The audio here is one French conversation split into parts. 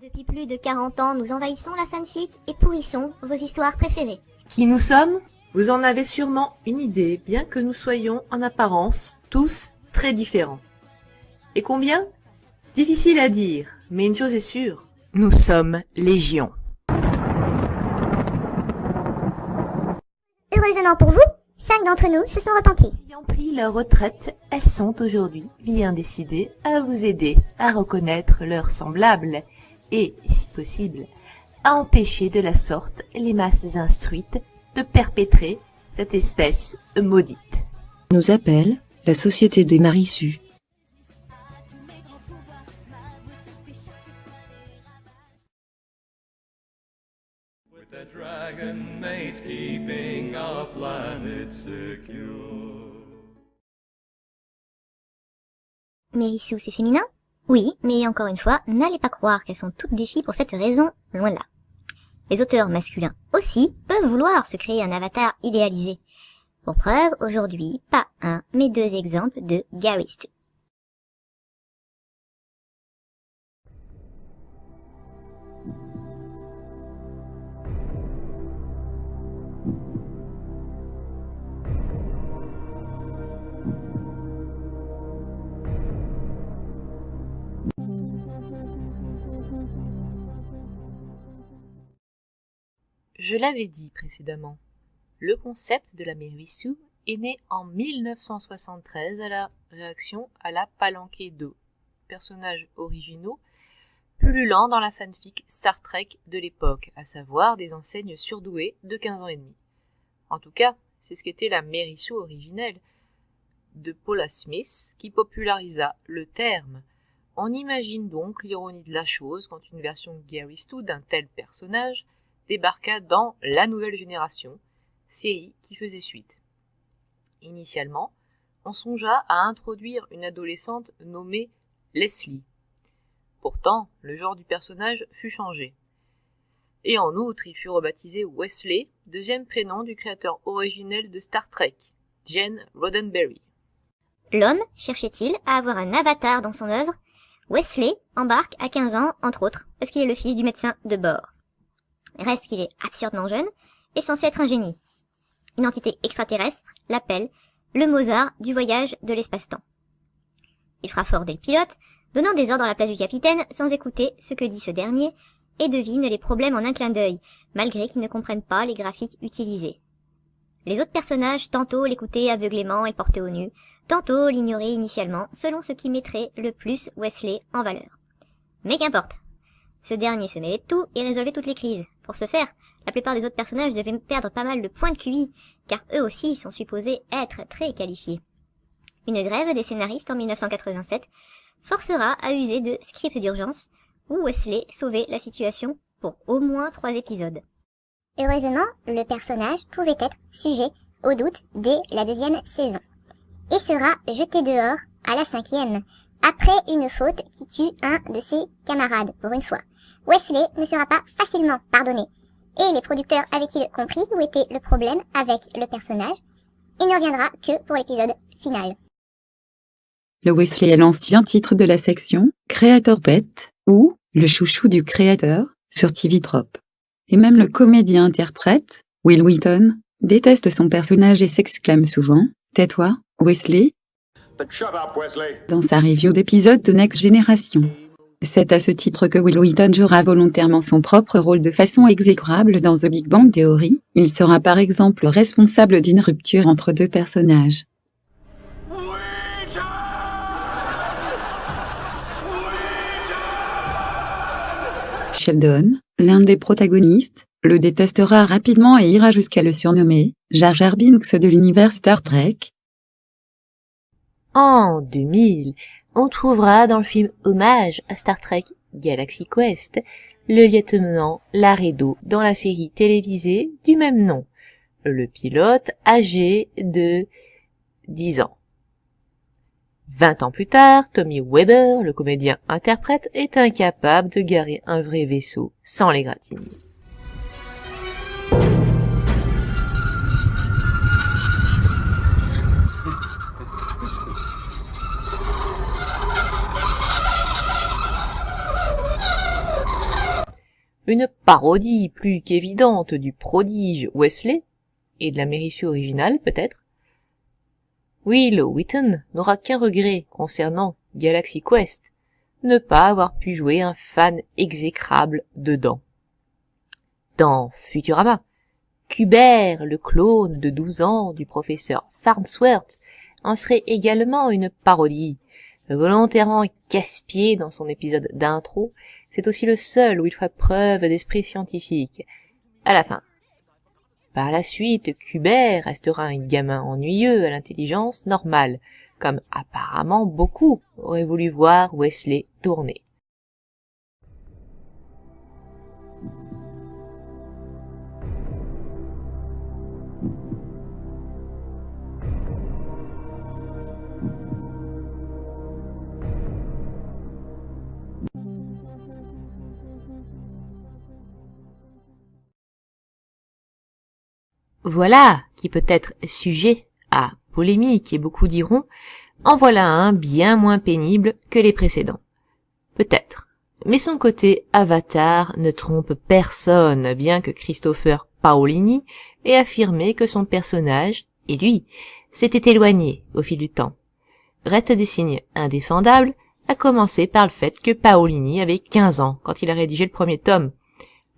Depuis plus de 40 ans, nous envahissons la fanfic et pourrissons vos histoires préférées. Qui nous sommes? Vous en avez sûrement une idée, bien que nous soyons en apparence tous très différents. Et combien? Difficile à dire, mais une chose est sûre, nous sommes légion. Heureusement pour vous, 5 d'entre nous se sont repentis. Ayant pris leur retraite, elles sont aujourd'hui bien décidées à vous aider à reconnaître leurs semblables et, si possible, à empêcher de la sorte les masses instruites de perpétrer cette espèce maudite. Nous appelle la Société des Marissus. With that dragon mate keeping our planet secure. Mérissou, c'est féminin? Oui, mais encore une fois, n'allez pas croire qu'elles sont toutes des filles pour cette raison, loin de là. Les auteurs masculins aussi peuvent vouloir se créer un avatar idéalisé. Pour preuve, aujourd'hui, pas un, mais 2 exemples de Gary Stu. Je l'avais dit précédemment, le concept de la Mérissou est né en 1973 à la réaction à la palanquée de personnages originaux pullulant dans la fanfic Star Trek de l'époque, à savoir des enseignes surdouées de 15 ans et demi. En tout cas, c'est ce qu'était la Mérissou originelle de Paula Smith qui popularisa le terme. On imagine donc l'ironie de la chose quand une version de Gary Stu d'un tel personnage débarqua dans La Nouvelle Génération, série qui faisait suite. Initialement, on songea à introduire une adolescente nommée Leslie. Pourtant, le genre du personnage fut changé. Et en outre, il fut rebaptisé Wesley, deuxième prénom du créateur originel de Star Trek, Gene Roddenberry. L'homme cherchait-il à avoir un avatar dans son œuvre? Wesley embarque à 15 ans, entre autres, parce qu'il est le fils du médecin de bord. Reste qu'il est absurdement jeune et censé être un génie. Une entité extraterrestre l'appelle le Mozart du voyage de l'espace-temps. Il fera fort dès le pilote, donnant des ordres à la place du capitaine sans écouter ce que dit ce dernier et devine les problèmes en un clin d'œil, malgré qu'ils ne comprennent pas les graphiques utilisés. Les autres personnages tantôt l'écoutaient aveuglément et le portaient au nu, tantôt l'ignoraient initialement selon ce qui mettrait le plus Wesley en valeur. Mais qu'importe. Ce dernier se mêlait de tout et résolvait toutes les crises. Pour ce faire, la plupart des autres personnages devaient perdre pas mal de points de QI, car eux aussi sont supposés être très qualifiés. Une grève des scénaristes en 1987 forcera à user de scripts d'urgence, où Wesley sauvait la situation pour au moins 3 épisodes. Heureusement, le personnage pouvait être sujet au doute dès la 2e saison, et sera jeté dehors à la 5e, après une faute qui tue un de ses camarades, pour une fois. Wesley ne sera pas facilement pardonné, et les producteurs avaient-ils compris où était le problème avec le personnage? Il ne reviendra que pour l'épisode final. Le Wesley est l'ancien titre de la section Creator Pet, ou le chouchou du créateur, sur TV Trop. Et même le comédien-interprète, Will Wheaton, déteste son personnage et s'exclame souvent « Tais-toi, Wesley !» Shut up, Wesley. dans sa review d'épisode de Next Generation. C'est à ce titre que Will Wheaton jouera volontairement son propre rôle de façon exécrable dans The Big Bang Theory. Il sera par exemple responsable d'une rupture entre 2 personnages. Sheldon, l'un des protagonistes, le détestera rapidement et ira jusqu'à le surnommer Jar Jar Binks de l'univers Star Trek. En 2000, on trouvera dans le film Hommage à Star Trek Galaxy Quest le lieutenant Laredo dans la série télévisée du même nom, le pilote âgé de 10 ans. 20 ans plus tard, Tommy Weber, le comédien-interprète, est incapable de garer un vrai vaisseau sans l'égratigner. une parodie plus qu'évidente du prodige Wesley, et de la Mary Sue originale peut-être. Will Wheaton n'aura qu'un regret concernant Galaxy Quest, ne pas avoir pu jouer un fan exécrable dedans. Dans Futurama, Kubert, le clone de 12 ans du professeur Farnsworth, en serait également une parodie. Volontairement casse-pied dans son épisode d'intro, c'est aussi le seul où il fait preuve d'esprit scientifique. À la fin. Par la suite, Kubert restera un gamin ennuyeux à l'intelligence normale, comme apparemment beaucoup auraient voulu voir Wesley tourner. Voilà qui peut être sujet à polémique et beaucoup diront « en voilà un bien moins pénible que les précédents ». Peut-être, mais son côté Avatar ne trompe personne, bien que Christopher Paolini ait affirmé que son personnage, et lui, s'était éloigné au fil du temps. Restent des signes indéfendables, à commencer par le fait que Paolini avait 15 ans quand il a rédigé le premier tome.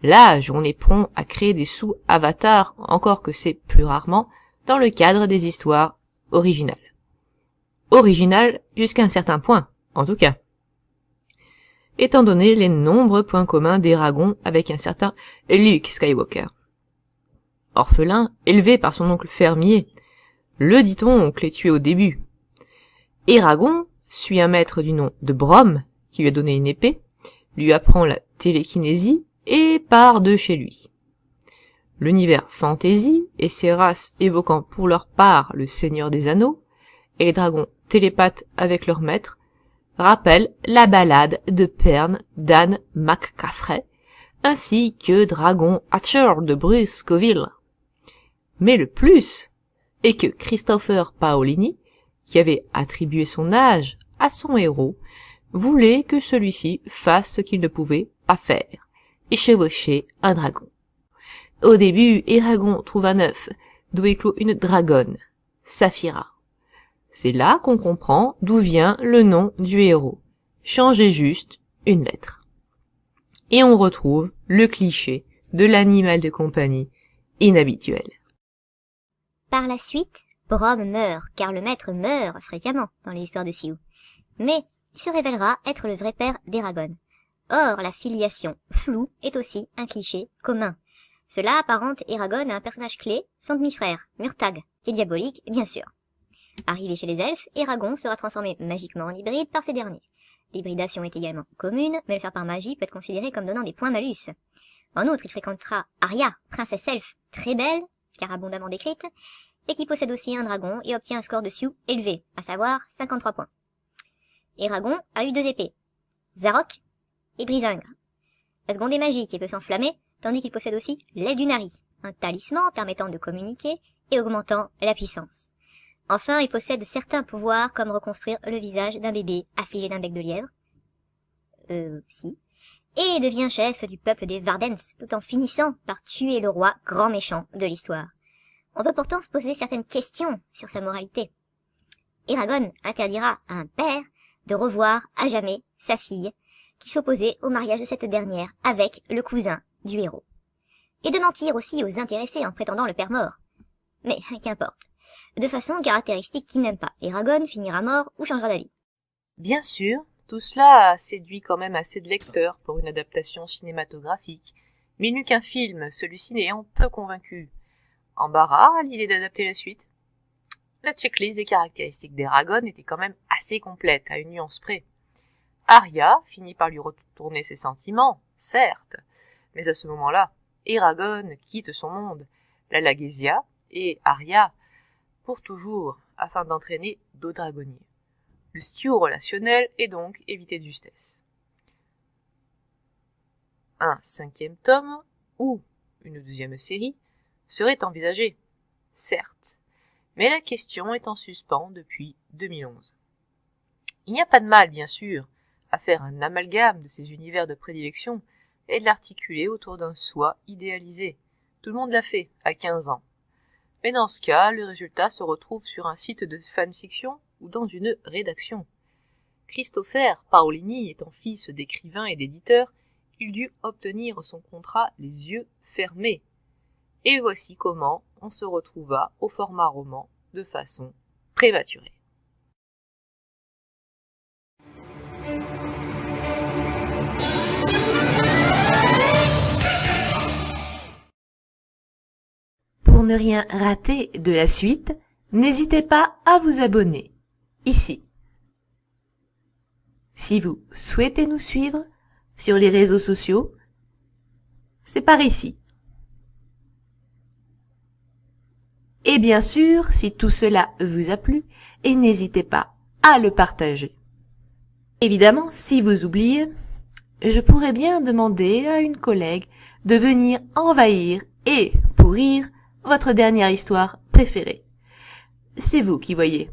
L'âge où on est prompt à créer des sous-avatars, encore que c'est plus rarement dans le cadre des histoires originales. Originales jusqu'à un certain point, en tout cas. Étant donné les nombreux points communs d'Eragon avec un certain Luke Skywalker. Orphelin, élevé par son oncle fermier, le dit-on oncle est tué au début. Eragon suit un maître du nom de Brom, qui lui a donné une épée, lui apprend la télékinésie, et part de chez lui. L'univers fantasy et ses races évoquant pour leur part le Seigneur des Anneaux et les dragons télépathes avec leur maître rappellent la ballade de Pern d'Anne McCaffrey ainsi que Dragon Hatcher de Bruce Scoville. Mais le plus est que Christopher Paolini, qui avait attribué son âge à son héros, voulait que celui-ci fasse ce qu'il ne pouvait pas faire. Et chevaucher un dragon. Au début, Eragon trouve un œuf, d'où éclot une dragonne, Saphira. C'est là qu'on comprend d'où vient le nom du héros. Changer juste une lettre. Et on retrouve le cliché de l'animal de compagnie inhabituel. Par la suite, Brom meurt, car le maître meurt fréquemment dans les histoires de Sioux. Mais il se révélera être le vrai père d'Eragon. Or, la filiation floue est aussi un cliché commun. Cela apparente Eragon à un personnage clé, son demi-frère, Murtagh, qui est diabolique, bien sûr. Arrivé chez les elfes, Eragon sera transformé magiquement en hybride par ces derniers. L'hybridation est également commune, mais le faire par magie peut être considéré comme donnant des points malus. En outre, il fréquentera Arya, princesse elfe très belle, car abondamment décrite, et qui possède aussi un dragon et obtient un score de Sioux élevé, à savoir 53 points. Eragon a eu 2 épées, Zarok et Brisingre. La seconde est magique et peut s'enflammer, tandis qu'il possède aussi l'aile du Nari, un talisman permettant de communiquer et augmentant la puissance. Enfin, il possède certains pouvoirs comme reconstruire le visage d'un bébé affligé d'un bec de lièvre. Et devient chef du peuple des Vardens, tout en finissant par tuer le roi grand méchant de l'histoire. On peut pourtant se poser certaines questions sur sa moralité. Eragon interdira à un père de revoir à jamais sa fille, qui s'opposait au mariage de cette dernière avec le cousin du héros. Et de mentir aussi aux intéressés en prétendant le père mort. Mais qu'importe. De façon caractéristique qui n'aime pas, Eragon finira mort ou changera d'avis. Bien sûr, tout cela a séduit quand même assez de lecteurs pour une adaptation cinématographique, mais il n'eut qu'un film, celui-ci n'ayant peu convaincu. Embarras à l'idée d'adapter la suite. La checklist des caractéristiques d'Eragon était quand même assez complète, à une nuance près. Arya finit par lui retourner ses sentiments, certes, mais à ce moment-là, Eragon quitte son monde, la Laguesia et Arya pour toujours, afin d'entraîner d'autres dragonniers. Le stew relationnel est donc évité de justesse. Un 5e tome, ou une 2e série, serait envisagé, certes, mais la question est en suspens depuis 2011. Il n'y a pas de mal, bien sûr, à faire un amalgame de ces univers de prédilection, et de l'articuler autour d'un soi idéalisé. Tout le monde l'a fait à 15 ans. Mais dans ce cas, le résultat se retrouve sur un site de fanfiction ou dans une rédaction. Christopher Paolini étant fils d'écrivain et d'éditeur, il dut obtenir son contrat les yeux fermés. Et voici comment on se retrouva au format roman de façon prématurée. Pour ne rien rater de la suite, n'hésitez pas à vous abonner, ici. Si vous souhaitez nous suivre sur les réseaux sociaux, c'est par ici. Et bien sûr, si tout cela vous a plu, et n'hésitez pas à le partager. Évidemment, si vous oubliez, je pourrais bien demander à une collègue de venir envahir et pourrir votre dernière histoire préférée. C'est vous qui voyez.